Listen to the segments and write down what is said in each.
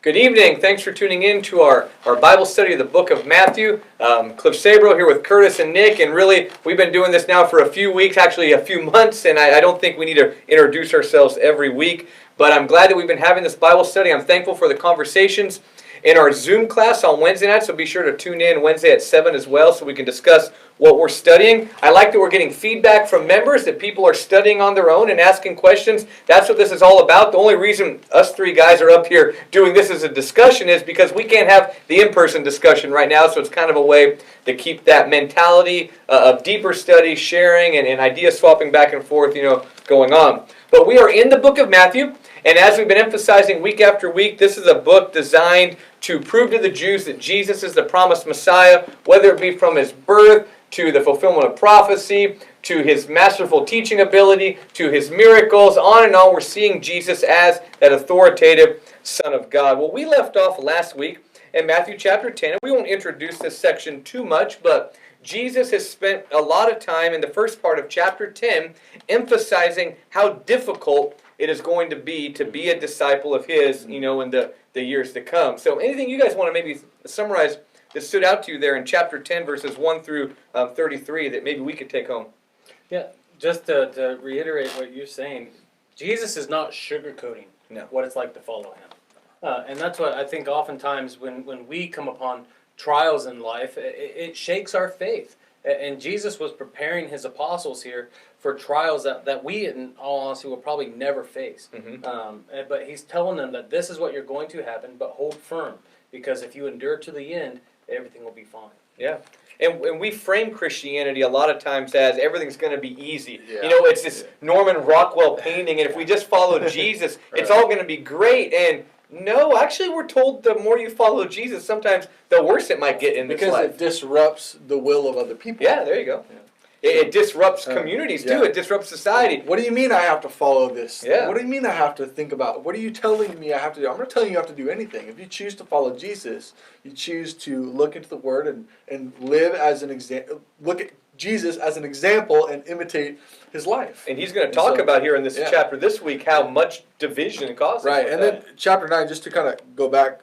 Good evening. Thanks for tuning in to our Bible study of the book of Matthew. Cliff Sabro here with Curtis and Nick, and really we've been doing this now for a few weeks, actually a few months, and I don't think we need to introduce ourselves every week, but I'm glad that we've been having this Bible study. I'm thankful for the conversations in our Zoom class on Wednesday night, so be sure to tune in Wednesday at 7 as well so we can discuss what we're studying. I like that we're getting feedback from members, that people are studying on their own and asking questions. That's what this is all about. The only reason us three guys are up here doing this as a discussion is because we can't have the in-person discussion right now, so it's kind of a way to keep that mentality of deeper study, sharing, and idea swapping back and forth, going on. But we are in the book of Matthew, and as we've been emphasizing week after week, this is a book designed to prove to the Jews that Jesus is the promised Messiah, whether it be from his birth, to the fulfillment of prophecy, to his masterful teaching ability, to his miracles, on and on. We're seeing Jesus as that authoritative Son of God. Well, we left off last week in Matthew chapter 10, and we won't introduce this section too much, but Jesus has spent a lot of time in the first part of chapter 10 emphasizing how difficult it is going to be a disciple of his, in the years to come. So anything you guys want to maybe summarize that stood out to you there in chapter 10, verses 1 through 33 that maybe we could take home? Yeah, just to reiterate what you're saying, Jesus is not sugarcoating what it's like to follow him. And that's what I think oftentimes when we come upon trials in life, it shakes our faith. And Jesus was preparing his apostles here for trials that we, in all honesty, will probably never face. Mm-hmm. But he's telling them that this is what you're going to happen, but hold firm. Because if you endure to the end, everything will be fine. Yeah. And we frame Christianity a lot of times as everything's going to be easy. Yeah. It's this Norman Rockwell painting, and if we just follow Jesus, it's all going to be great. And no, actually we're told the more you follow Jesus, sometimes the worse it might get in this life. Because it disrupts the will of other people. Yeah, there you go. Yeah. It disrupts communities too. Yeah. It disrupts society. What do you mean I have to follow this? Yeah. What do you mean I have to think about? What are you telling me I have to do? I'm not telling you have to do anything. If you choose to follow Jesus, you choose to look into the Word and live as an example. Look at Jesus as an example and imitate his life. And he's going to talk about here in this chapter this week how much division it causes. Right, and then chapter 9, just to kind of go back,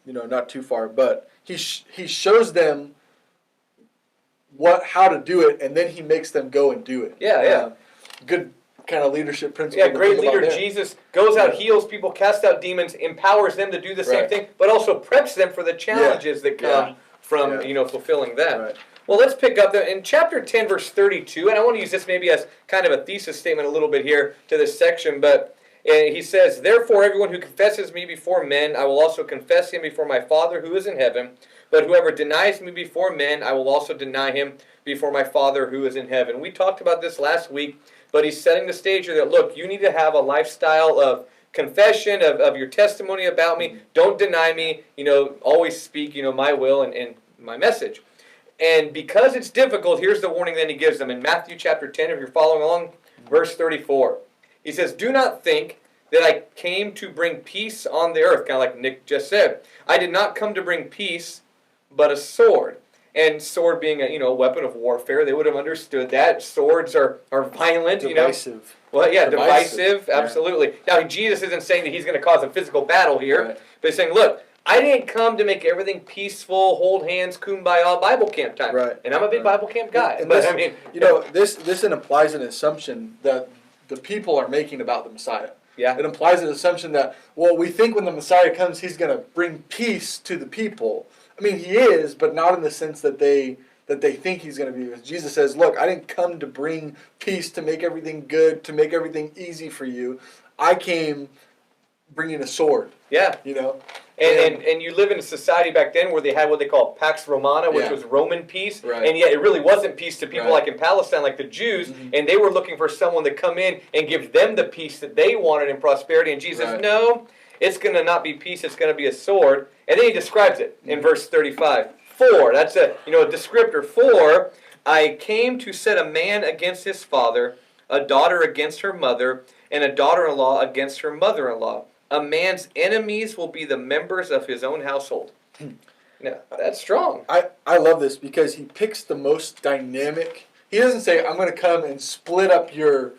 not too far, but he shows them how to do it, and then he makes them go and do it. Yeah. Good kind of leadership principle. Yeah, great leader. Jesus goes out, heals people, casts out demons, empowers them to do the same thing, but also preps them for the challenges that come from fulfilling that. Right. Well, let's pick up in chapter 10, verse 32, and I want to use this maybe as kind of a thesis statement a little bit here to this section, but he says, "Therefore, everyone who confesses me before men, I will also confess him before my Father who is in heaven. But whoever denies me before men, I will also deny him before my Father who is in heaven." We talked about this last week, but he's setting the stage here that, look, you need to have a lifestyle of confession, of your testimony about me. Don't deny me. Always speak, my will and my message. And because it's difficult, here's the warning that he gives them. In Matthew chapter 10, if you're following along, verse 34. He says, "Do not think that I came to bring peace on the earth," kind of like Nick just said. "I did not come to bring peace, but a sword." And sword being a weapon of warfare, they would have understood that. Swords are violent, Divisive. Well, yeah, divisive, absolutely. Now, Jesus isn't saying that he's going to cause a physical battle here, but he's saying, look, I didn't come to make everything peaceful, hold hands, kumbaya, Bible camp time. Right. And I'm a big Bible camp guy. And But this, this implies an assumption that the people are making about the Messiah. Yeah. It implies an assumption that, we think when the Messiah comes, he's going to bring peace to the people. I mean, he is, but not in the sense that they think he's going to be. Jesus says, look, I didn't come to bring peace, to make everything good, to make everything easy for you. I came bringing a sword. Yeah. And you live in a society back then where they had what they call Pax Romana, which was Roman peace. Right. And yet it really wasn't peace to people like in Palestine, like the Jews. And they were looking for someone to come in and give them the peace that they wanted in prosperity. And Jesus says, no, it's going to not be peace, it's going to be a sword. And then he describes it in verse 35. "For," that's a descriptor. "For I came to set a man against his father, a daughter against her mother, and a daughter-in-law against her mother-in-law. A man's enemies will be the members of his own household." Now, that's strong. I love this because he picks the most dynamic. He doesn't say, I'm going to come and split up your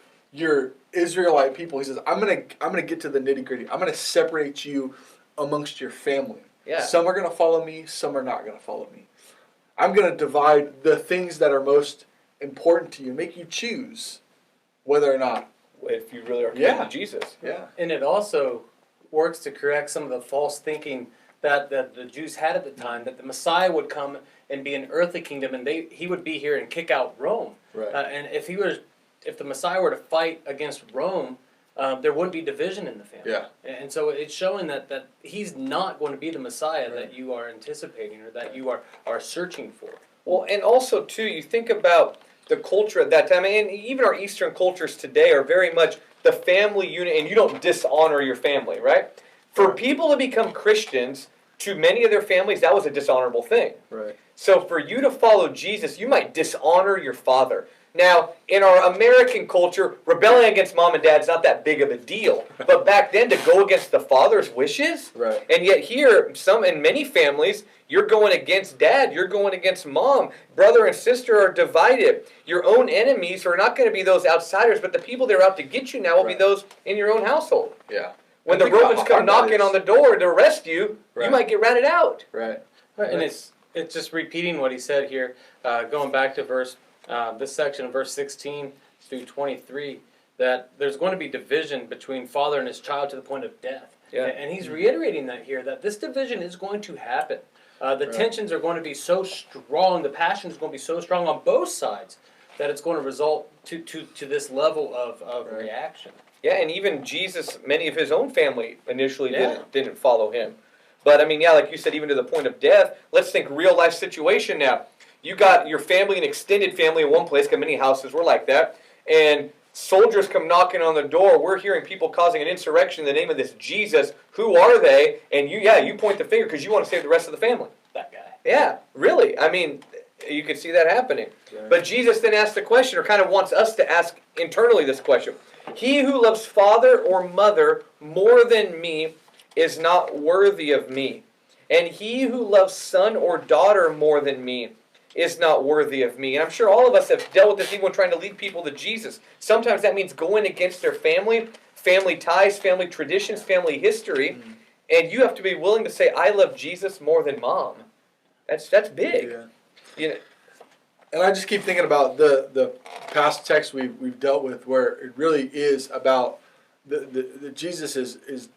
Israelite people. He says, I'm gonna get to the nitty-gritty. I'm going to separate you amongst your family. Yeah. Some are going to follow me, some are not going to follow me. I'm going to divide the things that are most important to you, make you choose whether or not. If you really are committed Yeah. to Jesus. Yeah. And it also works to correct some of the false thinking that the Jews had at the time, that the Messiah would come and be an earthly kingdom, and he would be here and kick out Rome. Right. And if the Messiah were to fight against Rome, there wouldn't be division in the family. Yeah. And so it's showing that he's not going to be the Messiah that you are anticipating or that you are searching for. Well, and also too, you think about the culture at that time, and even our Eastern cultures today are very much the family unit, and you don't dishonor your family, right? For people to become Christians, to many of their families, that was a dishonorable thing. Right. So for you to follow Jesus, you might dishonor your father. Now, in our American culture, rebelling against mom and dad is not that big of a deal. But back then, to go against the father's wishes, Right. and yet here, in many families, you're going against dad, you're going against mom. Brother and sister are divided. Your own enemies are not going to be those outsiders, but the people that are out to get you now will be Right. those in your own household. Yeah. When the Think about Romans how come hard that knocking is. on the door to arrest you, you Right. might get ratted out. Right. And it's just repeating what he said here, going back to this section of verse 16 through 23, that there's going to be division between father and his child to the point of death. Yeah. And he's reiterating that here, that this division is going to happen. The tensions are going to be so strong, the passion is going to be so strong on both sides, that it's going to result to this level of Right. reaction. Yeah, and even Jesus, many of his own family initially Yeah. didn't follow him. But I mean, yeah, like you said, even to the point of death. Let's think real life situation now. You got your family, an extended family in one place, because many houses were like that, and soldiers come knocking on the door. We're hearing people causing an insurrection in the name of this Jesus. Who are they? And you point the finger because you want to save the rest of the family. That guy. Yeah, really. I mean, you could see that happening. Right. But Jesus then asks the question, or kind of wants us to ask internally this question. He who loves father or mother more than me is not worthy of me. And he who loves son or daughter more than me is not worthy of me. And I'm sure all of us have dealt with this even when trying to lead people to Jesus. Sometimes that means going against their family ties, family traditions, family history. And you have to be willing to say, I love Jesus more than mom. That's big. Yeah. You know, And I just keep thinking about the past texts we've dealt with, where it really is about the Jesus is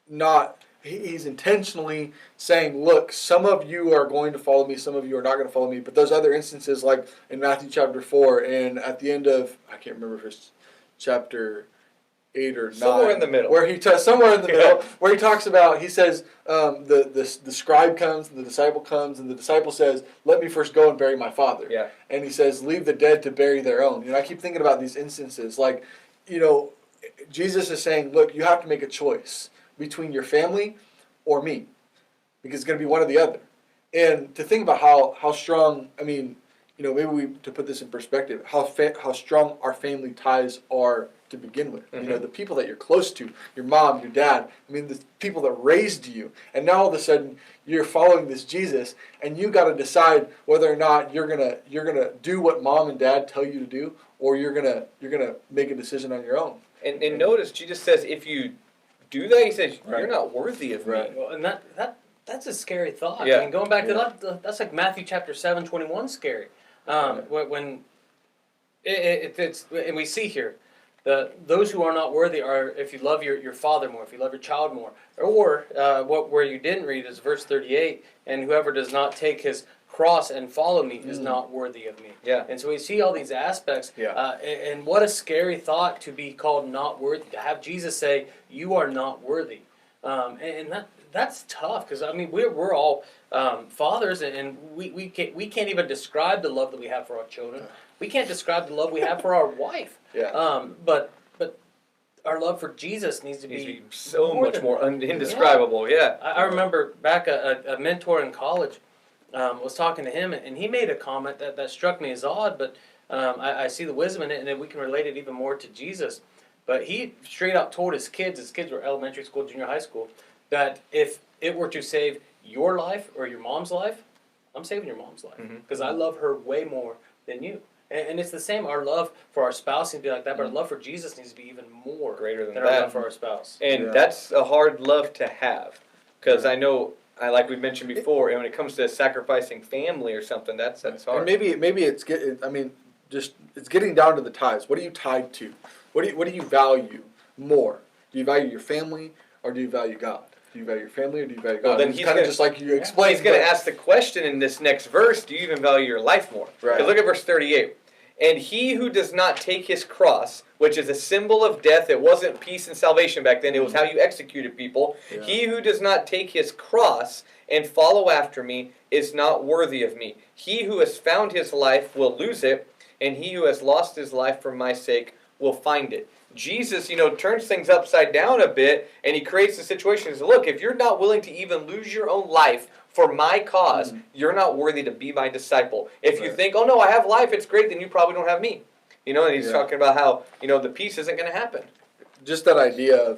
not, he's intentionally saying, look, some of you are going to follow me, some of you are not going to follow me. But those other instances, like in Matthew chapter 4, and at the end of, I can't remember if it's chapter 8 or 9. Somewhere in the middle. Where somewhere in the middle, where he talks about, he says, the scribe comes, and the disciple comes, and the disciple says, let me first go and bury my father. Yeah. And he says, leave the dead to bury their own. You know, I keep thinking about these instances. Like, you know, Jesus is saying, look, you have to make a choice between your family or me, because it's going to be one or the other. And to think about how strong, I mean, you know, maybe to put this in perspective, how strong our family ties are to begin with. Mm-hmm. You know, the people that you're close to, your mom, your dad, I mean, the people that raised you. And now all of a sudden you're following this Jesus, and you got to decide whether or not you're going to do what mom and dad tell you to do, or you're going to make a decision on your own. And notice Jesus says, if you do that, he says, you're Right. not worthy of me. Right. Well, and that's a scary thought. Yeah. I mean, going back to Yeah. that's like Matthew chapter 7:21 scary. When it's and we see here those who are not worthy are if you love your father more, if you love your child more, or where you didn't read is verse 38, and whoever does not take his cross and follow me is not worthy of me. Yeah. And so we see all these aspects. Yeah. And what a scary thought to be called not worthy, to have Jesus say you are not worthy. And that's tough, because I mean we're all fathers, and we can't even describe the love that we have for our children. We can't describe the love we have for our wife. Yeah. But our love for Jesus needs to Needs to be be so much than more that. indescribable. Yeah. I remember back a mentor in college was talking to him, and he made a comment that struck me as odd, but I see the wisdom in it, and then we can relate it even more to Jesus. But he straight up told his kids were elementary school, junior high school, that if it were to save your life or your mom's life, I'm saving your mom's life, because I love her way more than you. And it's the same. Our love for our spouse needs to be like that, but our love for Jesus needs to be even more Greater than our that. love for our spouse. And Yeah. that's a hard love to have. Because I know, like we mentioned before, and when it comes to sacrificing family or something, that's hard. And maybe it's it's getting down to the ties. What are you tied to? What do you value more? Do you value your family or do you value God? Do you value your family or do you value God? Well, then it's he's kind of gonna- just like you explained. He's going to ask the question in this next verse, do you even value your life more? Right. Because look at verse 38. And he who does not take his cross, which is a symbol of death, it wasn't peace and salvation back then, it was how you executed people. Yeah. He who does not take his cross and follow after me is not worthy of me. He who has found his life will lose it, and he who has lost his life for my sake will find it. Jesus, turns things upside down a bit, and he creates the situation. He says, look, if you're not willing to even lose your own life for my cause, you're not worthy to be my disciple. If you think, oh no, I have life, it's great, then you probably don't have me. And he's talking about how, the peace isn't going to happen. Just that idea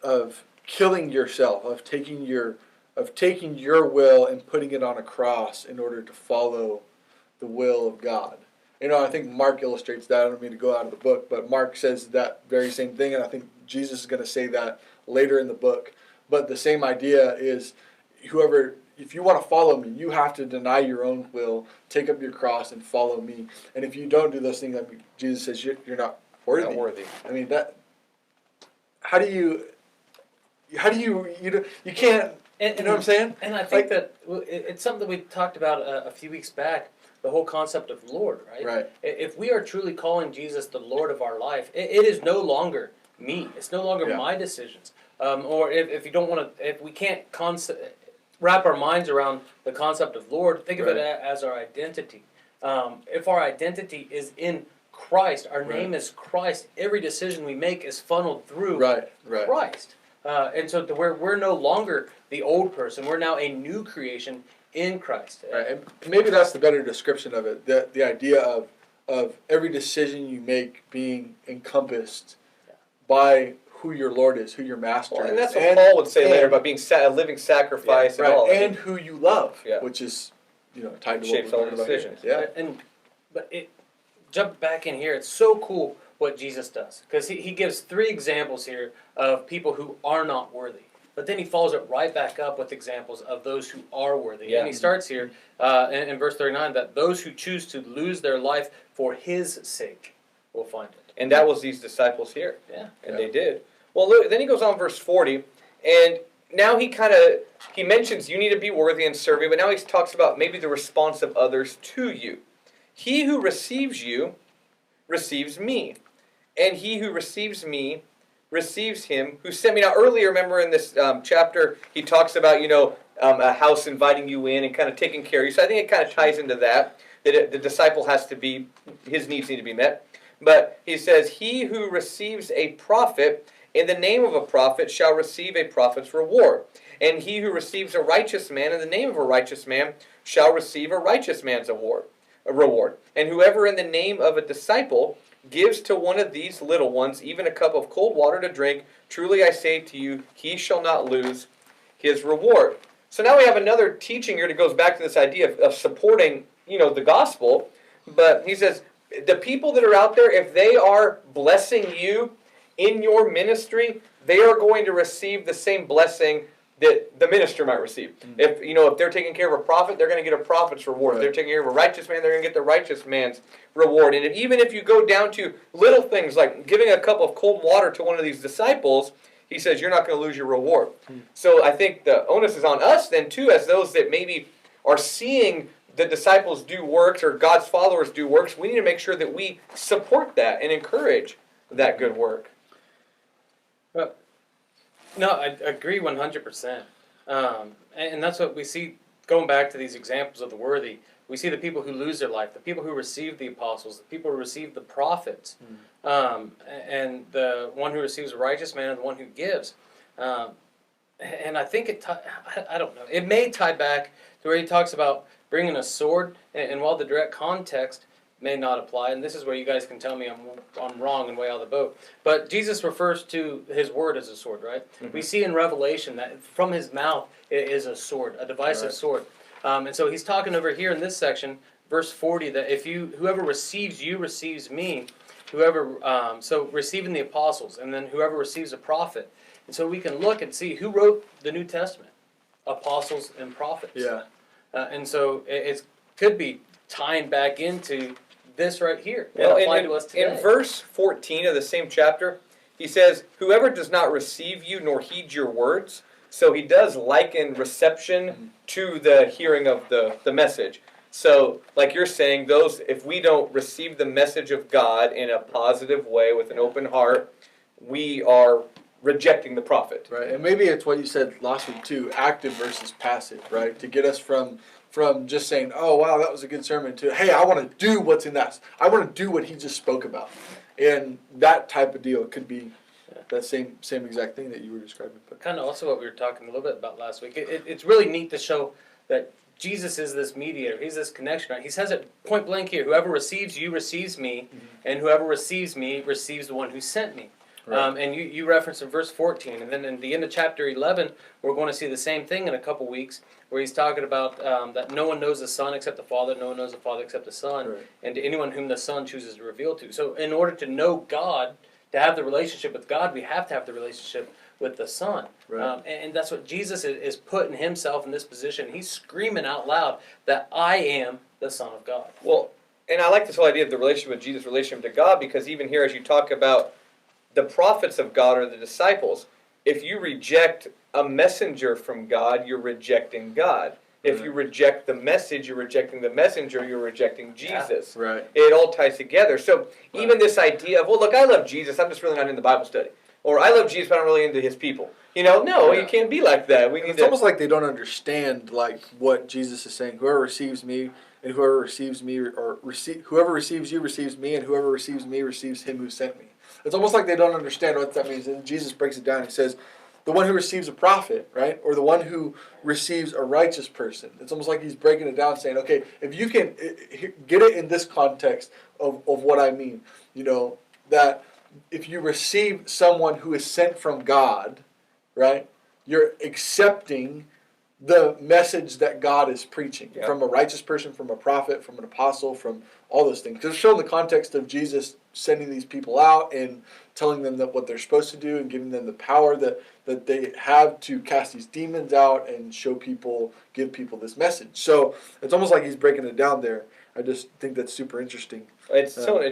of killing yourself, of taking your will and putting it on a cross in order to follow the will of God. I think Mark illustrates that. I don't mean to go out of the book, but Mark says that very same thing, and I think Jesus is going to say that later in the book. But the same idea is, if you want to follow me, you have to deny your own will, take up your cross, and follow me. And if you don't do those things, Jesus says you're not worthy. Not worthy. I mean that. How do you can't. You know what I'm saying? And I think that it's something that we talked about a few weeks back. The whole concept of Lord, right? Right. If we are truly calling Jesus the Lord of our life, it is no longer me. It's no longer my decisions. Or if you don't want to, if we can't wrap our minds around the concept of Lord, think of it as our identity. If our identity is in Christ, our name is Christ, every decision we make is funneled through Christ. And so to where we're no longer the old person, we're now a new creation in Christ. Right. And maybe that's the better description of it. The idea of every decision you make being encompassed by who your Lord is, who your master is. And that's what Paul would say later about being a living sacrifice and all. And who you love, Yeah. which is tied to Shapes what all we're the talking about here. decisions. But jump back in here. It's so cool what Jesus does, because he gives 3 examples here of people who are not worthy. But then he follows it right back up with examples of those who are worthy. Yeah. And he starts here in verse 39 that those who choose to lose their life for his sake will find it. And that was these disciples here. Yeah. And they did. Well, look, then he goes on verse 40, and now he mentions you need to be worthy and serve me, but now he talks about maybe the response of others to you. He who receives you receives me, and he who receives me receives him who sent me. Now, earlier, remember in this chapter, he talks about, a house inviting you in and kind of taking care of you. So I think it kind of ties into that the disciple has to be, his needs need to be met. But he says, he who receives a prophet in the name of a prophet shall receive a prophet's reward. And he who receives a righteous man in the name of a righteous man shall receive a righteous man's reward. And whoever in the name of a disciple gives to one of these little ones even a cup of cold water to drink, truly I say to you, he shall not lose his reward. So now we have another teaching here that goes back to this idea of supporting, the gospel. But he says, the people that are out there, if they are blessing you in your ministry, they are going to receive the same blessing that the minister might receive. If they're taking care of a prophet, they're going to get a prophet's reward. If they're taking care of a righteous man, they're going to get the righteous man's reward. And even if you go down to little things like giving a cup of cold water to one of these disciples, he says you're not going to lose your reward. So I think the onus is on us then too, as those that maybe are seeing the disciples do works or God's followers do works. We need to make sure that we support that and encourage that good work. No, I agree 100%. And that's what we see going back to these examples of the worthy. We see the people who lose their life, the people who receive the apostles, the people who receive the prophets, and the one who receives a righteous man and the one who gives. And I think I don't know. It may tie back to where he talks about bringing a sword, and while the direct context may not apply, and this is where you guys can tell me I'm wrong and way out of the boat, but Jesus refers to his word as a sword, right? Mm-hmm. We see in Revelation that from his mouth it is a sword, a divisive sword. And so he's talking over here in this section, verse 40, that whoever receives you receives me, so receiving the apostles, and then whoever receives a prophet. And so we can look and see who wrote the New Testament, apostles and prophets. Yeah. And so it could be tying back into this right here. Well, Apply to us today. in verse 14 of the same chapter, he says, "Whoever does not receive you nor heed your words," so he does liken reception to the hearing of the message. So, like you're saying, if we don't receive the message of God in a positive way with an open heart, we are rejecting the prophet. Right, and maybe it's what you said last week too, active versus passive, right? To get us from just saying, "Oh wow, that was a good sermon," to, "Hey, I want to do what's in that. I want to do what he just spoke about," and that type of deal could be that same exact thing that you were describing. But Kind of also what we were talking a little bit about last week. It's really neat to show that Jesus is this mediator. He's this connection. Right? He says it point blank here: "Whoever receives you receives me, and whoever receives me receives the one who sent me." Right. And you referenced in verse 14, and then in the end of chapter 11, we're going to see the same thing in a couple weeks, where he's talking about that no one knows the Son except the Father, no one knows the Father except the Son, Right. and to anyone whom the Son chooses to reveal to. So in order to know God, to have the relationship with God, we have to have the relationship with the Son. Right. And that's what Jesus is putting himself in this position. He's screaming out loud that I am the Son of God. Well, and I like this whole idea of the relationship with Jesus, relationship to God, because even here, as you talk about the prophets of God or the disciples, if you reject a messenger from God, you're rejecting God. If you reject the message, you're rejecting the messenger, you're rejecting Jesus. Right. It all ties together. So even this idea of, well, look, I love Jesus, I'm just really not in the Bible study. Or I love Jesus, but I'm really into his people. No, Yeah. you can't be like that. It's almost like they don't understand like what Jesus is saying. Whoever receives me and whoever receives me, whoever receives you receives me, and whoever receives me receives him who sent me. It's almost like they don't understand what that means. And Jesus breaks it down. He says, the one who receives a prophet, right, or the one who receives a righteous person. It's almost like he's breaking it down, saying, okay, if you can get it in this context of what I mean, that if you receive someone who is sent from God, right, you're accepting the message that God is preaching from a righteous person, from a prophet, from an apostle, from all those things. Because it's shown the context of Jesus sending these people out and telling them that what they're supposed to do and giving them the power that they have to cast these demons out and give people this message. So it's almost like he's breaking it down there. I just think that's super interesting.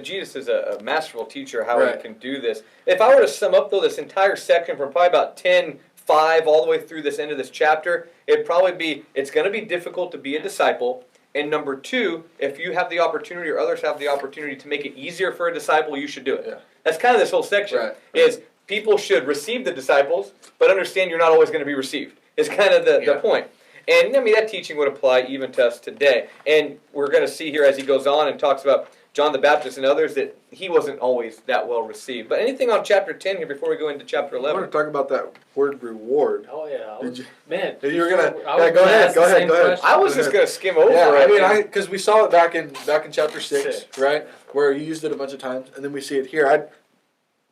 Jesus is a masterful teacher how he can do this. If I were to sum up, though, this entire section from probably about 10:5 all the way through this end of this chapter, it's going to be difficult to be a disciple. And number two, if you have the opportunity or others have the opportunity to make it easier for a disciple, you should do it. Yeah. That's kind of this whole section, is people should receive the disciples, but understand you're not always going to be received. It's kind of the point. And that teaching would apply even to us today. And we're going to see here as he goes on and talks about John the Baptist and others that he wasn't always that well received. But anything on chapter 10 here before we go into chapter 11? I want to talk about that word reward. Oh yeah, You were gonna go ahead. I was just going to skim over it. it. Because we saw it back in chapter 6, right, where he used it a bunch of times, and then we see it here. I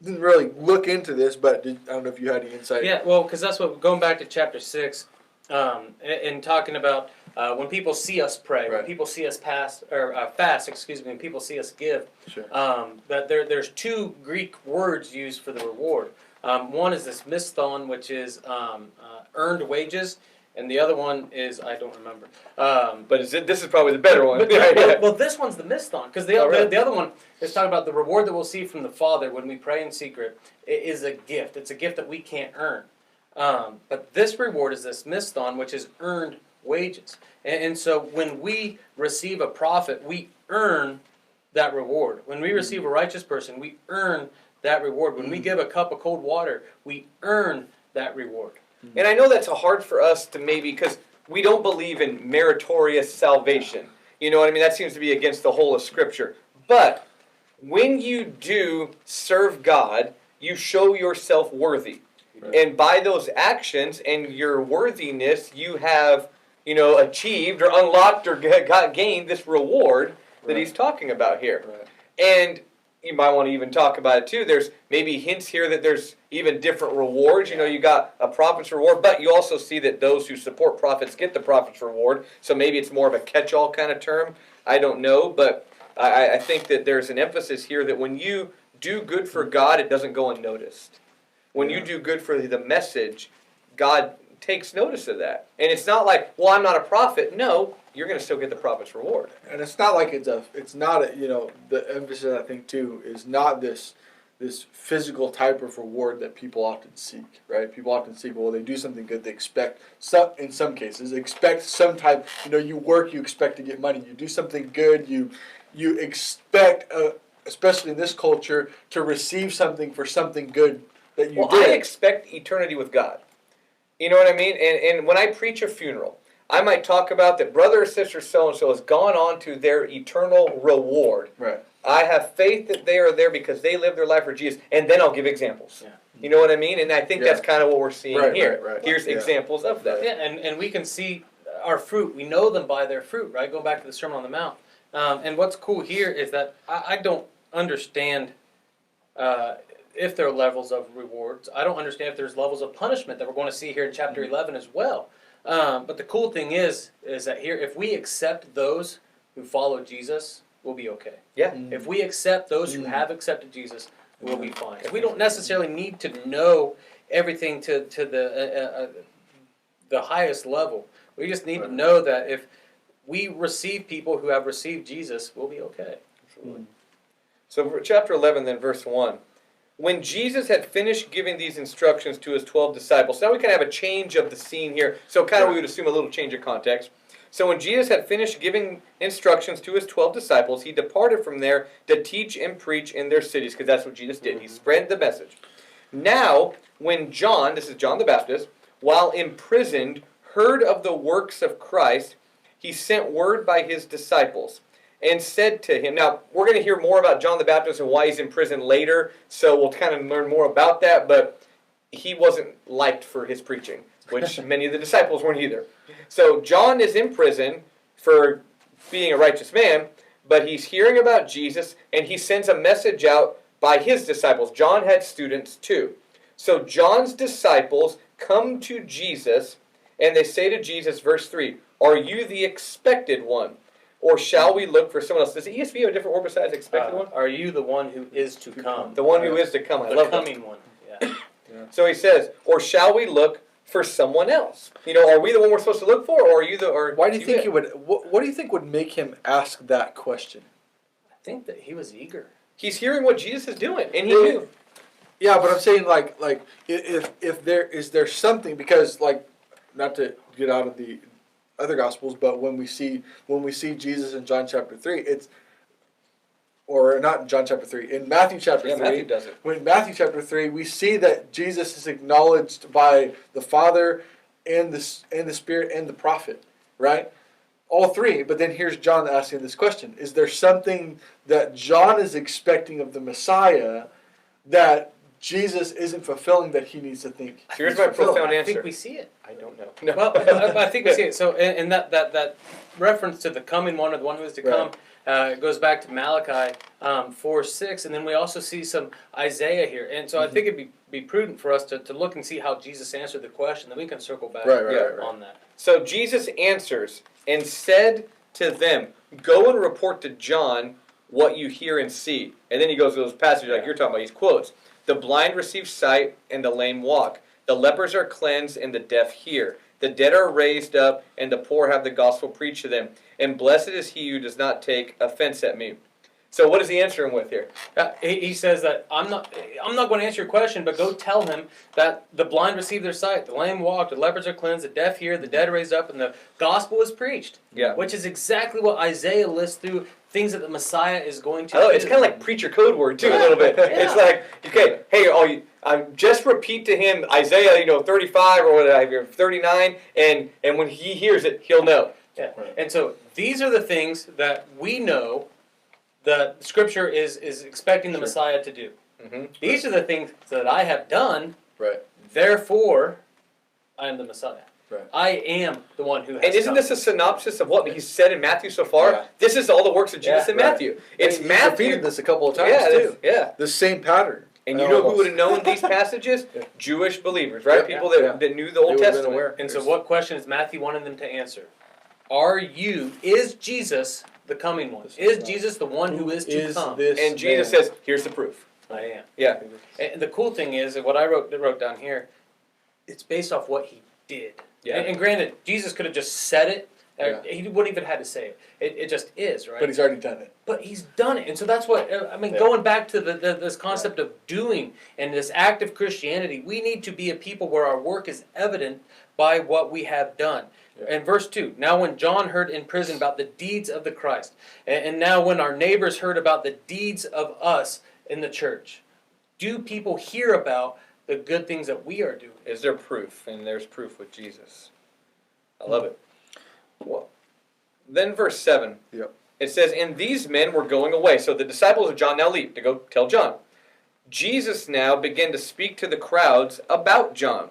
didn't really look into this, but I don't know if you had any insight. Yeah, well, because that's what going back to chapter 6, and talking about when people see us pray, when people see us fast, when people see us give, that there's two Greek words used for the reward. One is this misthon, which is earned wages, and the other one is, I don't remember. But this is probably the better one. Well, this one's the misthon, because the other one is talking about the reward that we'll see from the Father when we pray in secret. It is a gift. It's a gift that we can't earn. But this reward is this misthon, which is earned wages. And so when we receive a prophet, we earn that reward. When we receive a righteous person, we earn that reward. When we give a cup of cold water, we earn that reward. And I know that's hard for us to because we don't believe in meritorious salvation. You know what I mean? That seems to be against the whole of Scripture. But when you do serve God, you show yourself worthy. Right. And by those actions and your worthiness, you have, achieved or unlocked or gained this reward that he's talking about here. Right. And you might want to even talk about it too. There's maybe hints here that there's even different rewards. You got a prophet's reward, but you also see that those who support prophets get the prophet's reward. So maybe it's more of a catch-all kind of term. I don't know, but I think that there's an emphasis here that when you do good for God, it doesn't go unnoticed. When Yeah. you do good for the message, God takes notice of that. And it's not like, well, I'm not a prophet. No, you're going to still get the prophet's reward. And it's not like it's not a, the emphasis I think too is not this physical type of reward that people often seek, right? People often seek, well, they do something good, they expect in some cases, expect some type, you work, you expect to get money. You do something good, you expect, especially in this culture, to receive something for something good that you Well, did. I expect eternity with God. You know what I mean? And when I preach a funeral, I might talk about that brother or sister so-and-so has gone on to their eternal reward. Right. I have faith that they are there because they live their life for Jesus, and then I'll give examples. Yeah. You know what I mean? And I think that's kind of what we're seeing Right, here. right. Here's Yeah. examples of that. Yeah, and we can see our fruit. We know them by their fruit, right? Going back to the Sermon on the Mount. And what's cool here is that I don't understand if there are levels of rewards. I don't understand if there's levels of punishment that we're going to see here in chapter 11 as well. But the cool thing is that here, if we accept those who follow Jesus, we'll be okay. Yeah. If we accept those who have accepted Jesus, we'll be fine. We don't necessarily need to know everything to the highest level. We just need to know that if we receive people who have received Jesus, we'll be okay. Absolutely. So chapter 11, then verse 1. When Jesus had finished giving these instructions to his 12 disciples, now we kind of have a change of the scene here, so kind of we would assume a little change of context. So when Jesus had finished giving instructions to his 12 disciples, he departed from there to teach and preach in their cities, because that's what Jesus did. He spread the message. Now, when John, this is John the Baptist, while imprisoned, heard of the works of Christ, he sent word by his disciples and said to him, now we're going to hear more about John the Baptist and why he's in prison later, so we'll kind of learn more about that, but he wasn't liked for his preaching, which many of the disciples weren't either. So John is in prison for being a righteous man, but he's hearing about Jesus, and he sends a message out by his disciples. John had students too. So John's disciples come to Jesus, and they say to Jesus, verse 3, "Are you the expected one? Or shall we look for someone else?" Does the ESV have a different word besides expected one? Are you the one who is to come? The one who is to come. I The love that. coming one. Yeah. So he says, "Or shall we look for someone else?" Are we the one we're supposed to look for, or are you the? Or Why do you think it? he would? What do you think would make him ask that question? I think that he was eager. He's hearing what Jesus is doing, and he knew. Yeah, but I'm saying like if there something, because not to get out of the other gospels, but when we see Jesus in John chapter 3, or not in John chapter 3, in Matthew chapter 3. Matthew does it. When Matthew chapter 3, we see that Jesus is acknowledged by the Father and the Spirit and the prophet, right? All three, but then here's John asking this question. Is there something that John is expecting of the Messiah that Jesus isn't fulfilling that he needs to think? Here's my profound I answer. think we see it. I don't know. No. Well, I think we see it. So, and that reference to the coming one, or the one who is to come, it goes back to Malachi 4:6, and then we also see some Isaiah here. And so I think it'd be prudent for us to look and see how Jesus answered the question, then we can circle back on that. So Jesus answers and said to them, "Go and report to John what you hear and see." And then he goes to those passages like you're talking about. He quotes, "The blind receive sight and the lame walk. The lepers are cleansed and the deaf hear. The dead are raised up and the poor have the gospel preached to them. And blessed is he who does not take offense at me." So what is he answering with here? He says that I'm not going to answer your question, but go tell him that the blind receive their sight, the lame walk, the lepers are cleansed, the deaf hear, the dead raised up, and the gospel is preached. Yeah. Which is exactly what Isaiah lists through things that the Messiah is going to Oh, do. it's kind of like preacher code word too, a little bit. It's like, okay, hey, just repeat to him Isaiah, 35 or whatever, 39, and when he hears it, he'll know. Yeah. And so these are the things that we know that Scripture is expecting the Messiah to do. Mm-hmm. These are the things that I have done. Right. Therefore, I am the Messiah. Right. I am the one who has And isn't come. this a synopsis of what he's said in Matthew so far? Yeah. This is all the works of Jesus in right. Matthew. It's He's Matthew. repeated this a couple of times Yeah, too. yeah. The same pattern. And you know who would have known these passages? Yeah. Jewish believers, right? Yeah. People Yeah. that knew the Old They would have been Testament. aware. And so what question is Matthew wanting them to answer? Is Jesus the coming one? Is Jesus the one who is to come? And Jesus says, here's the proof. I am. Yeah. And the cool thing is that what I wrote down here, it's based off what he did. Yeah. And granted, Jesus could have just said it. Yeah. He wouldn't even have had to say it. It just is, right? But he's already done it. But he's done it, and so that's what I mean. Yeah. Going back to this concept of doing and this active Christianity, we need to be a people where our work is evident by what we have done. Yeah. And verse 2, now when John heard in prison about the deeds of the Christ, and now when our neighbors heard about the deeds of us in the church, do people hear about the good things that we are doing? Is there proof? And there's proof with Jesus. I love it. Well, then verse 7. Yep. It says, and these men were going away. So the disciples of John now leave to go tell John. Jesus now began to speak to the crowds about John.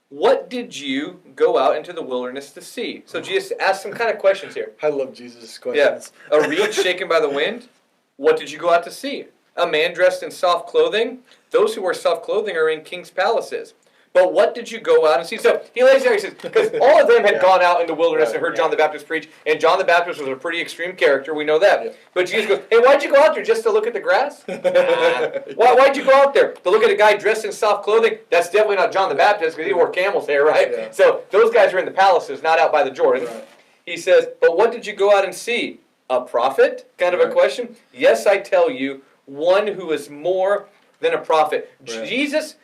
What did you go out into the wilderness to see? So Jesus asked some kind of questions here. I love Jesus' Yeah. questions. A reed shaken by the wind? What did you go out to see? A man dressed in soft clothing? Those who wear soft clothing are in king's palaces. But what did you go out and see? So he lays there, he says, because all of them had gone out in the wilderness and heard John the Baptist preach, and John the Baptist was a pretty extreme character, we know that. Yeah. But Jesus goes, hey, why'd you go out there, just to look at the grass? Why'd you go out there? To look at a guy dressed in soft clothing? That's definitely not John the Baptist, because he wore camel's hair, right? Yeah. So those guys are in the palaces, not out by the Jordan. Right. He says, but what did you go out and see? A prophet? Kind of a Right. question? Yes, I tell you, one who is more than a prophet. Right. Jesus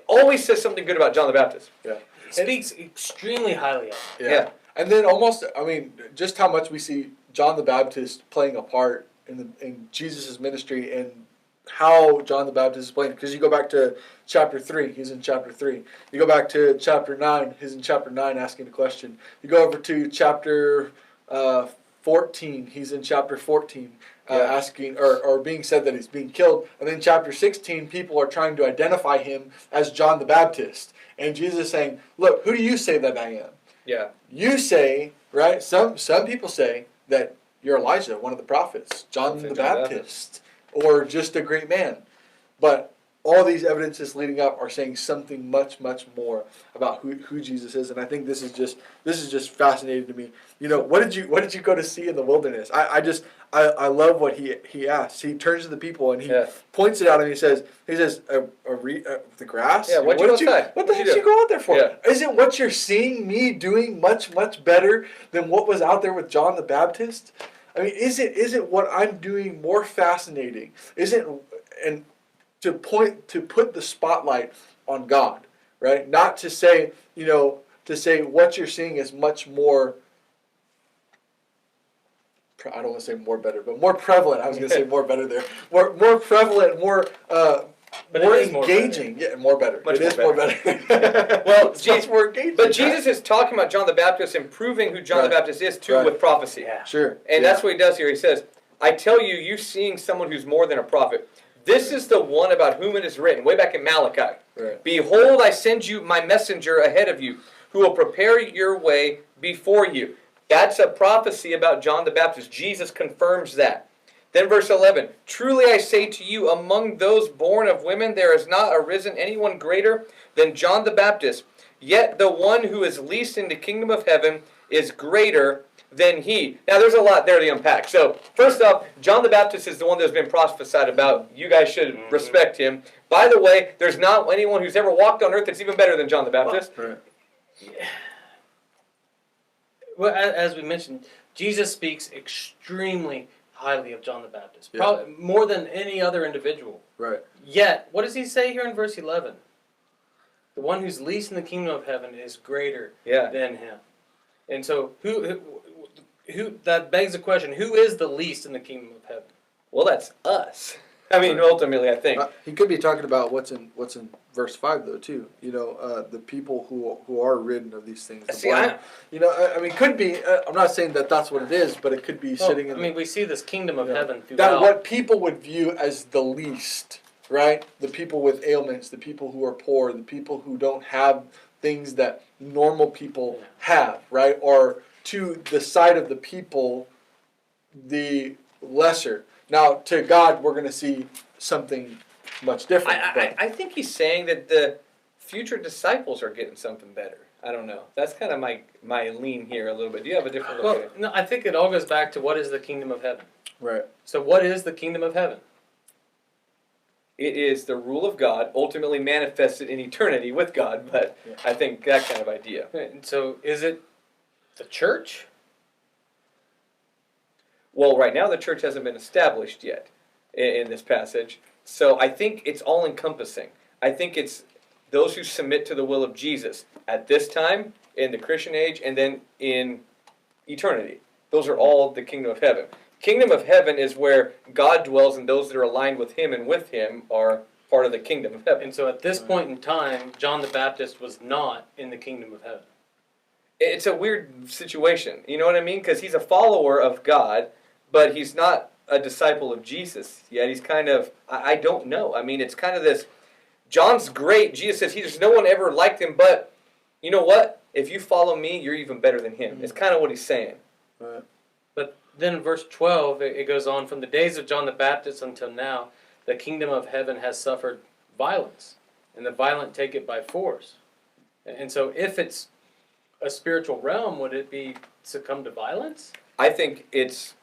always says something good about John the Baptist. Yeah. He speaks extremely highly of him. Yeah. And then almost, I mean, just how much we see John the Baptist playing a part in Jesus' ministry and how John the Baptist is playing. Because you go back to chapter 3, he's in chapter 3. You go back to chapter 9, he's in chapter 9 asking a question. You go over to chapter 14, he's in chapter 14. Asking or being said that he's being killed, and then chapter 16, people are trying to identify him as John the Baptist, and Jesus is saying, "Look, who do you say that I am? Yeah. You say, right? Some people say that you're Elijah, one of the prophets, John the Baptist, or just a great man, but all these evidences leading up are saying something much, much more about who Jesus is, and I think this is just fascinating to me. You know, what did you go to see in the wilderness? I love what he asks. He turns to the people and he points it out and he says the grass. Yeah, what did you go outside? What the heck did you go out there for? Yeah. Isn't what you're seeing me doing much better than what was out there with John the Baptist? I mean, isn't what I'm doing more fascinating? To put the spotlight on God, right? Not to say, what you're seeing is much more, I don't want to say more better, but more prevalent. I was going to say more better there. More prevalent, more engaging. Yeah, more better. Much it is more better. Well, it's much more engaging. But Jesus is talking about John the Baptist and proving who John the Baptist is too with prophecy. Yeah. Sure. And that's what he does here. He says, I tell you, you're seeing someone who's more than a prophet. This is the one about whom it is written, way back in Malachi. Right. Behold, I send you my messenger ahead of you, who will prepare your way before you. That's a prophecy about John the Baptist. Jesus confirms that. Then verse 11, truly I say to you, among those born of women, there has not arisen anyone greater than John the Baptist. Yet the one who is least in the kingdom of heaven is greater than he. Now there's a lot there to unpack. So first off, John the Baptist is the one that's been prophesied about. You guys should respect him. By the way, there's not anyone who's ever walked on earth that's even better than John the Baptist. Right. Well, as we mentioned, Jesus speaks extremely highly of John the Baptist, Yeah. probably more than any other individual. Right. Yet, what does he say here in verse 11? The one who's least in the kingdom of heaven is greater than him. And so, who that begs the question: who is the least in the kingdom of heaven? Well, that's us. I mean, ultimately, I think. He could be talking about what's in verse 5 though too. The people who are ridden of these things. See, I mean, could be. I'm not saying that that's what it is, but it could be sitting in. I mean, we see this kingdom of heaven that throughout. what people would view as the least, right? The people with ailments, the people who are poor, the people who don't have things that normal people have, right? Or to the side of the people, the lesser. Now, to God, we're going to see something much different. I think he's saying that the future disciples are getting something better. I don't know. That's kind of my lean here a little bit. Do you have a different look at it? No, I think it all goes back to what is the kingdom of heaven. Right. So, what is the kingdom of heaven? it is the rule of God, ultimately manifested in eternity with God, but I think that kind of idea. And so is it the church? Well, right now the church hasn't been established yet in this passage, so I think it's all-encompassing. I think it's those who submit to the will of Jesus at this time, in the Christian age, and then in eternity. Those are all the kingdom of heaven. Kingdom of heaven is where God dwells, and those that are aligned with Him and with Him are part of the kingdom of heaven. And so at this point in time, John the Baptist was not in the kingdom of heaven. It's a weird situation, you know what I mean? Because he's a follower of God, but he's not a disciple of Jesus yet. He's kind of, I don't know. I mean, it's kind of this, John's great. Jesus says, there's no one ever liked him, but you know what? If you follow me, you're even better than him. It's kind of what he's saying. Right. But then in verse 12, it goes on, from the days of John the Baptist until now, the kingdom of heaven has suffered violence, and the violent take it by force. And so if it's a spiritual realm, would it be succumb to violence? I think it's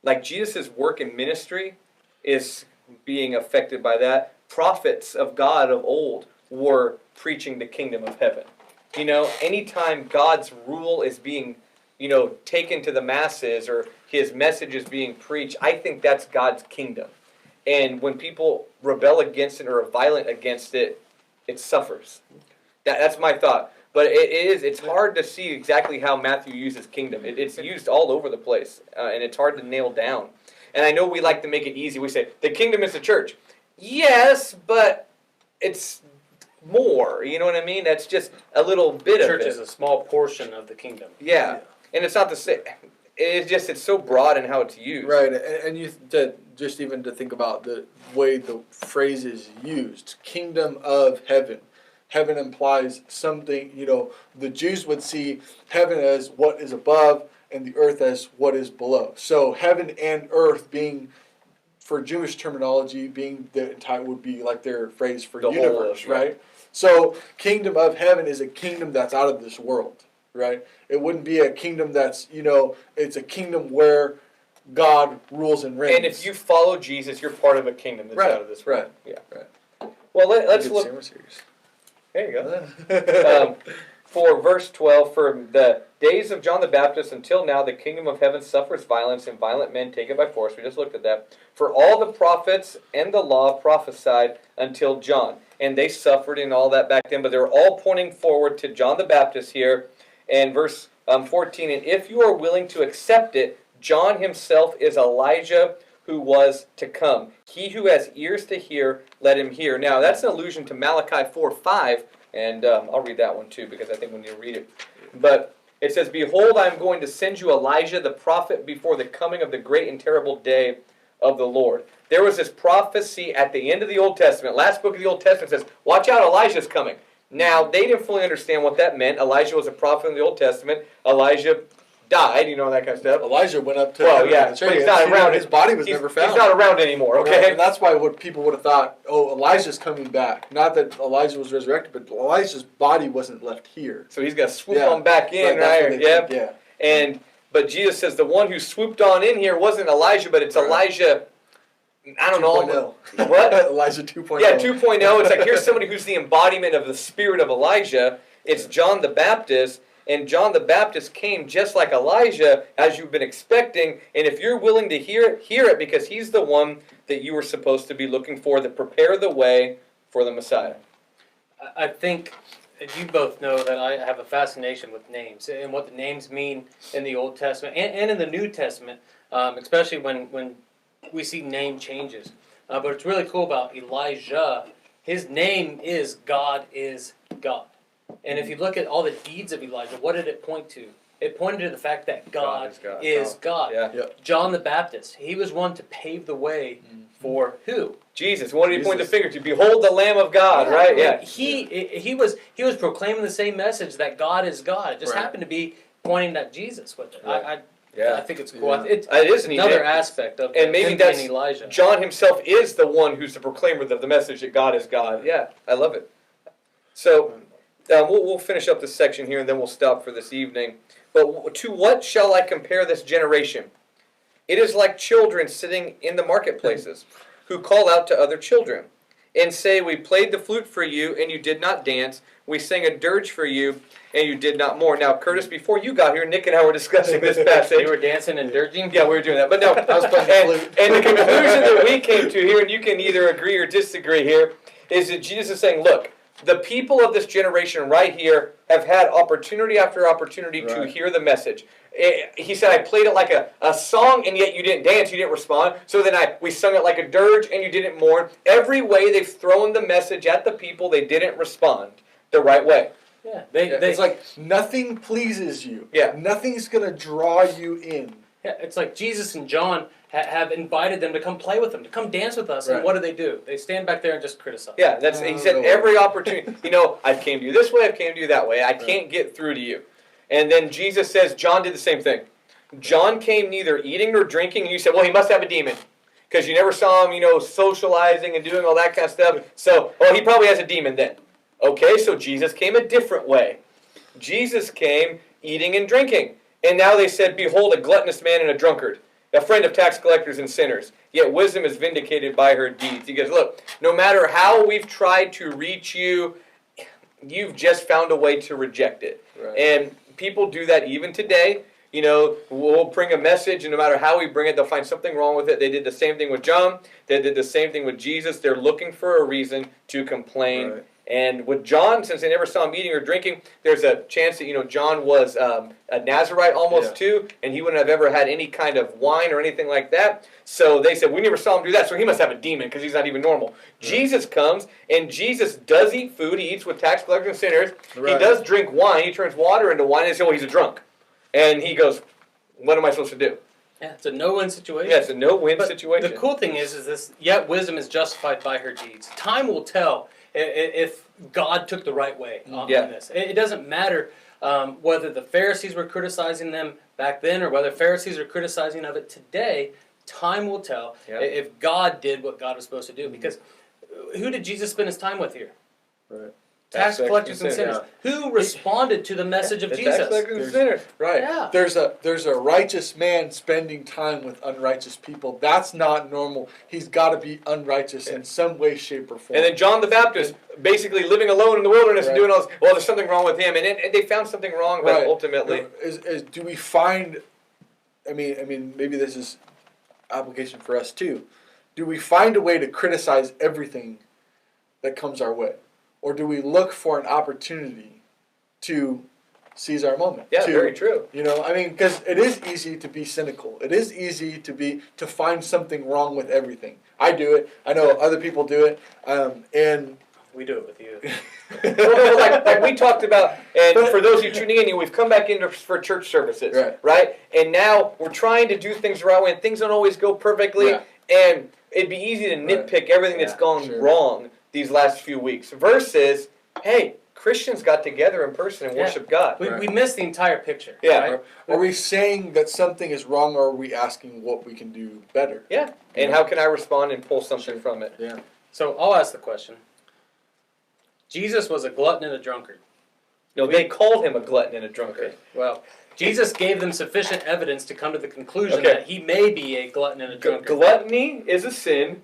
like Jesus' work in ministry is being affected by that. Prophets of God of old were preaching the kingdom of heaven. You know, anytime God's rule is being, taken to the masses or his message is being preached, I think that's God's kingdom. And when people rebel against it or are violent against it, it suffers. That's my thought. But it's hard to see exactly how Matthew uses kingdom. It's used all over the place, and it's hard to nail down. And I know we like to make it easy. We say, the kingdom is the church. Yes, but it's more. You know what I mean? That's just a little bit of it. Church is a small portion of the kingdom. Yeah. And it's not the same. It's so broad in how it's used. Right, and just even to think about the way the phrase is used, kingdom of heaven. Heaven implies something, the Jews would see heaven as what is above and the earth as what is below. So heaven and earth being, for Jewish terminology, being the entire would be like their phrase for The universe, whole, right? So kingdom of heaven is a kingdom that's out of this world, right? It wouldn't be a kingdom that's, it's a kingdom where God rules and reigns. And if you follow Jesus, you're part of a kingdom that's out of this world. Right. Yeah. Right. Well, let's Good look. sermon series. There you go. For verse 12, for the days of John the Baptist until now, the kingdom of heaven suffers violence, and violent men take it by force. We just looked at that. For all the prophets and the law prophesied until John. And they suffered and all that back then, but they're all pointing forward to John the Baptist here. And verse 14, and if you are willing to accept it, John himself is Elijah who was to come. He who has ears to hear, let him hear. Now, that's an allusion to Malachi 4:5, and I'll read that one too, because I think we need to read it. But it says, behold, I am going to send you Elijah the prophet before the coming of the great and terrible day of the Lord. There was this prophecy at the end of the Old Testament. Last book of the Old Testament says, watch out, Elijah's coming. Now, they didn't fully understand what that meant. Elijah was a prophet in the Old Testament. Elijah died, that kind of stuff. Elijah went up to Well, yeah, the but he's not around. His body was never found. He's not around anymore, okay? Right, and that's why what people would have thought, Elijah's coming back. Not that Elijah was resurrected, but Elijah's body wasn't left here. So he's got to swoop on back in, that's what right? they Yep. think, yeah. But Jesus says the one who swooped on in here wasn't Elijah, but it's Elijah. I don't know. 2.0. What? Elijah 2.0. Yeah, 2.0. It's like here's somebody who's the embodiment of the spirit of Elijah. It's John the Baptist. And John the Baptist came just like Elijah, as you've been expecting. And if you're willing to hear it, because he's the one that you were supposed to be looking for, that prepare the way for the Messiah. I think you both know that I have a fascination with names and what the names mean in the Old Testament and in the New Testament, especially when we see name changes. But it's really cool about Elijah. His name is God is God. And if you look at all the deeds of Elijah, what did it point to? It pointed to the fact that God is God. Yeah. Yep. John the Baptist, he was one to pave the way for who? Jesus. What did he point the Jesus. finger to? Behold the Lamb of God, right? Yeah. He was proclaiming the same message that God is God. It just happened to be pointing at Jesus with it. Right. I think it's cool. Yeah. It's It is neat. another aspect of And maybe him that's being Elijah. John himself is the one who's the proclaimer of the message that God is God. Yeah, I love it. So we'll finish up this section here, and then we'll stop for this evening. But to what shall I compare this generation? It is like children sitting in the marketplaces. who call out to other children and say, we played the flute for you and you did not dance. We sang a dirge for you and you did not mourn. Now, Curtis, before you got here, Nick and I were discussing this passage. You were dancing and dirging? Yeah, we were doing that. But no, I was playing the flute. and the conclusion that we came to here, and you can either agree or disagree here, is that Jesus is saying, look, the people of this generation right here have had opportunity after opportunity to hear the message. He said, I played it like a song, and yet you didn't dance, you didn't respond. So then we sung it like a dirge, and you didn't mourn. Every way they've thrown the message at the people, they didn't respond the right way. Yeah, it's like nothing pleases you. Yeah. Nothing's going to draw you in. Yeah, it's like Jesus and John have invited them to come play with them, to come dance with us. Right. And what do? They stand back there and just criticize. Yeah, he said every opportunity. I've came to you this way, I've came to you that way. I can't get through to you. And then Jesus says John did the same thing. John came neither eating nor drinking, and you said, well, he must have a demon. Because you never saw him, socializing and doing all that kind of stuff. So, he probably has a demon then. Okay, so Jesus came a different way. Jesus came eating and drinking. And now they said, behold, a gluttonous man and a drunkard, a friend of tax collectors and sinners. Yet wisdom is vindicated by her deeds. He goes, look, no matter how we've tried to reach you, you've just found a way to reject it. Right. And people do that even today. We'll bring a message, and no matter how we bring it, they'll find something wrong with it. They did the same thing with John. They did the same thing with Jesus. They're looking for a reason to complain. Right. And with John, since they never saw him eating or drinking, there's a chance that, John was a Nazirite almost too, and he wouldn't have ever had any kind of wine or anything like that. So they said, we never saw him do that, so he must have a demon because he's not even normal. Right. Jesus comes, and Jesus does eat food. He eats with tax collectors and sinners. Right. He does drink wine. He turns water into wine, and they say, well, he's a drunk. And he goes, what am I supposed to do? Yeah, it's a no-win situation. Yeah, it's a no-win situation. The cool thing is this, yet wisdom is justified by her deeds. Time will tell if God took the right way on this. It doesn't matter whether the Pharisees were criticizing them back then or whether Pharisees are criticizing of it today. Time will tell if God did what God was supposed to do. Because who did Jesus spend his time with here? Right. Tax collectors and sinners. Who responded to the message of Jesus? Tax collectors and sinners. Right. Yeah. There's a righteous man spending time with unrighteous people. That's not normal. He's got to be unrighteous in some way, shape, or form. And then John the Baptist, basically living alone in the wilderness and doing all this. Well, there's something wrong with him, and they found something wrong, but ultimately, do we find? I mean, maybe this is application for us too. Do we find a way to criticize everything that comes our way? Or do we look for an opportunity to seize our moment? Yeah, very true. Because it is easy to be cynical. It is easy to find something wrong with everything. I do it. I know other people do it. And we do it with you. Well, like we talked about, and for those of you tuning in, we've come back in for church services, right? And now we're trying to do things the right way, and things don't always go perfectly. And it'd be easy to nitpick everything that's gone wrong these last few weeks versus, hey, Christians got together in person and worshiped God. We missed the entire picture. Yeah. Right? Are we saying that something is wrong, or are we asking what we can do better? Yeah. And how can I respond and pull something from it? Yeah. So I'll ask the question. Jesus was a glutton and a drunkard. No, they called him a glutton and a drunkard. Okay. Well, Jesus gave them sufficient evidence to come to the conclusion that he may be a glutton and a drunkard. Gluttony is a sin.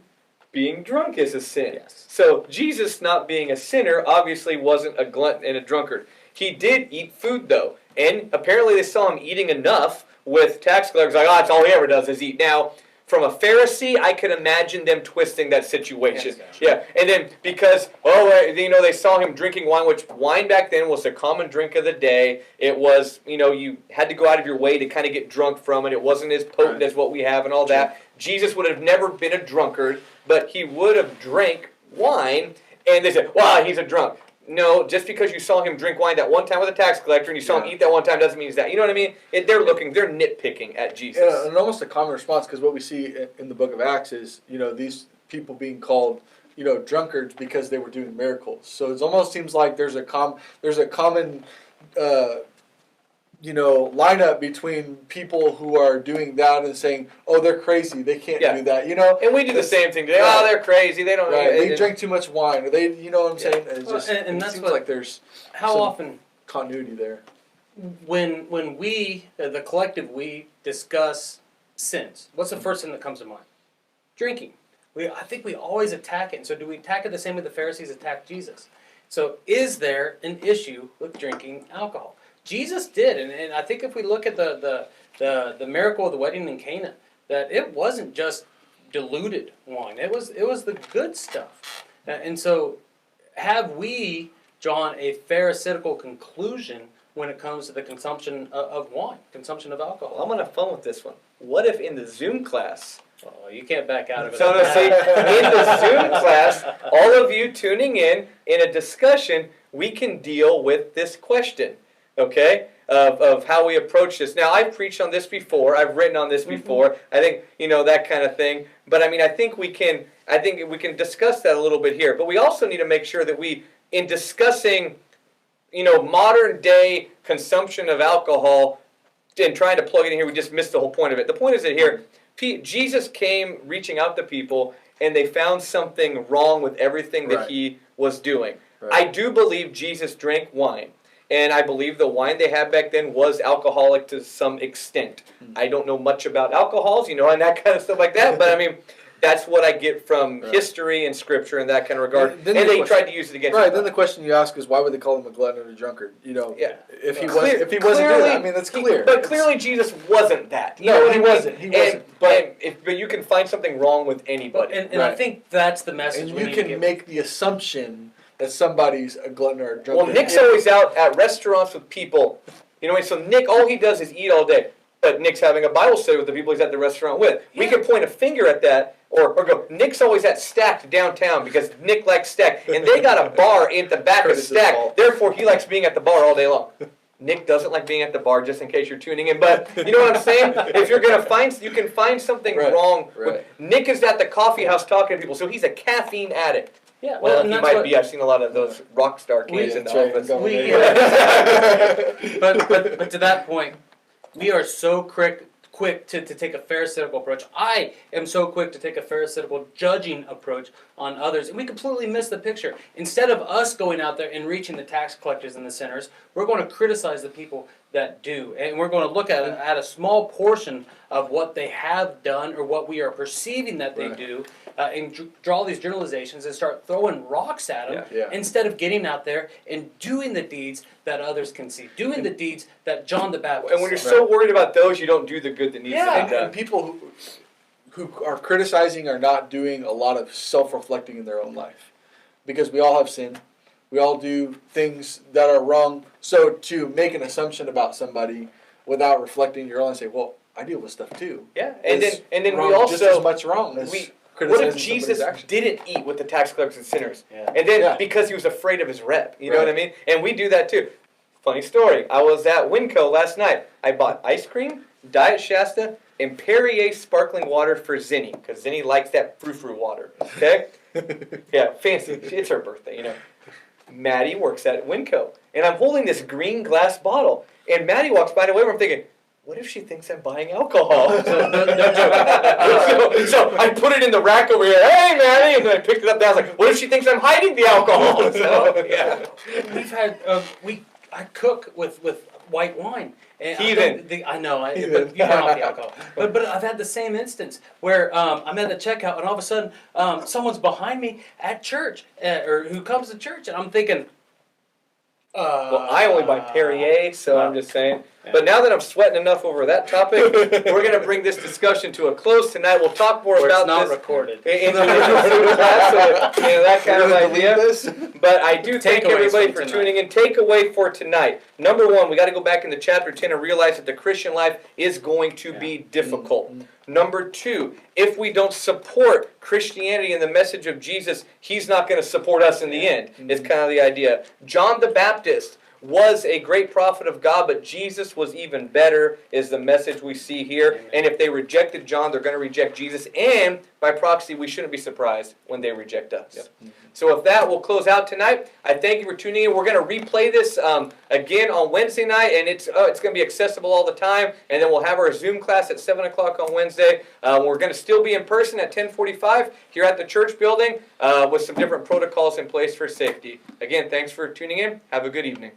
Being drunk is a sin. Yes. So Jesus, not being a sinner, obviously wasn't a glutton and a drunkard. He did eat food, though. And apparently they saw him eating enough with tax collectors. Like, that's all he ever does is eat. Now, from a Pharisee, I could imagine them twisting that situation. Yeah, and then because, they saw him drinking wine, which wine back then was a common drink of the day. It was, you had to go out of your way to kind of get drunk from it. It wasn't as potent as what we have and all that. Jesus would have never been a drunkard, but he would have drank wine, and they said, wow, he's a drunk. No, just because you saw him drink wine that one time with a tax collector and you saw him eat that one time doesn't mean he's that. You know what I mean? They're nitpicking at Jesus. Yeah, and almost a common response, because what we see in the book of Acts is, these people being called, drunkards because they were doing miracles. So it almost seems like there's a common lineup between people who are doing that and saying, oh, they're crazy, they can't do that, And we do the same thing today. Oh, they're crazy, they don't. They drink too much wine, or they, you know what I'm saying? It's just, and it that's seems what, like there's how often continuity there. When we, the collective we, discuss sins, what's the first thing that comes to mind? Drinking. I think we always attack it. And so do we attack it the same way the Pharisees attacked Jesus? So is there an issue with drinking alcohol? Jesus did, and I think if we look at the miracle of the wedding in Cana, that it wasn't just diluted wine. It was the good stuff. And so have we drawn a pharisaical conclusion when it comes to the consumption of wine, consumption of alcohol? Well, I'm going to have fun with this one. What if in the Zoom class, Oh, you can't back out of it. so to say, in the Zoom class, all of you tuning in a discussion, we can deal with this question, okay, of how we approach this. Now, I've preached on this before. I've written on this before. I think, that kind of thing. But, I think we can discuss that a little bit here. But we also need to make sure that we, in discussing, modern day consumption of alcohol and trying to plug it in here, we just missed the whole point of it. The point is that here, Jesus came reaching out to people, and they found something wrong with everything that he was doing. Right. I do believe Jesus drank wine, and I believe the wine they had back then was alcoholic to some extent. I don't know much about alcohols, and that kind of stuff like that, but that's what I get from history and scripture in that kind of regard. And they tried to use it against Then the question you ask is, why would they call him a glutton or a drunkard? If he wasn't good, that's clear. But clearly Jesus wasn't that. No, he wasn't. He wasn't. But you can find something wrong with anybody. And I think that's the message. And you can make the assumption that somebody's a glutton or a drunkard. Well, Nick's always out at restaurants with people. So Nick, all he does is eat all day. But Nick's having a Bible study with the people he's at the restaurant with. We can point a finger at that. Or go, Nick's always at Stacked downtown because Nick likes Stacked. And they got a bar in the back of Stacked. Therefore, he likes being at the bar all day long. Nick doesn't like being at the bar, just in case you're tuning in. But you know what I'm saying? If you're going to find, you can find something wrong. Nick is at the coffee house talking to people, so he's a caffeine addict. Yeah, well, he might be. I've seen a lot of those rock star kids in the office. But to that point, we are so quick to take a pharisaical approach. I am so quick to take a pharisaical judging approach on others, and we completely miss the picture. Instead of us going out there and reaching the tax collectors and the sinners, we're going to criticize the people that do, and we're going to look at a small portion of what they have done or what we are perceiving that they do, and draw these generalizations and start throwing rocks at them instead of getting out there and doing the deeds that others can see, doing the deeds that John the Baptist. And when you're so worried about those, you don't do the good that needs to be done. And people who are criticizing are not doing a lot of self-reflecting in their own life, because we all have sin. We all do things that are wrong. So to make an assumption about somebody without reflecting your own and say, well, I deal with stuff too. Yeah, and then we also just as much wrong as what if Jesus didn't eat with the tax collectors and sinners? Yeah. And then because he was afraid of his rep, you know what I mean? And we do that too. Funny story. I was at Winco last night. I bought ice cream, Diet Shasta, and Perrier sparkling water for Zinni, because Zinni likes that frou-frou water. Okay? Yeah, fancy. It's her birthday, Maddie works at Winco, and I'm holding this green glass bottle, and Maddie walks by the way where I'm thinking, what if she thinks I'm buying alcohol? So I put it in the rack over here. Hey, Maddie! And then I picked it up. And I was like, what if she thinks I'm hiding the alcohol? So, yeah. We've had I cook with white wine. And Heathen. I know. But you don't have the alcohol. But I've had the same instance where I'm at the checkout and all of a sudden someone's behind me at church or who comes to church and I'm thinking. Well, I only buy Perrier, so I'm just saying. But now that I'm sweating enough over that topic, we're going to bring this discussion to a close tonight. We'll talk more about this. It's not recorded. That kind of idea. But I do thank everybody for tuning in. Takeaway for tonight. Number one, we got to go back into chapter 10 and realize that the Christian life is going to be difficult. Number two, if we don't support Christianity and the message of Jesus, he's not going to support us in the end. It's kind of the idea. John the Baptist was a great prophet of God, but Jesus was even better, is the message we see here. Amen. And if they rejected John, they're going to reject Jesus. And by proxy, we shouldn't be surprised when they reject us. Yep. So with that, we'll close out tonight. I thank you for tuning in. We're going to replay this again on Wednesday night, and it's going to be accessible all the time. And then we'll have our Zoom class at 7 o'clock on Wednesday. We're going to still be in person at 10:45 here at the church building with some different protocols in place for safety. Again, thanks for tuning in. Have a good evening.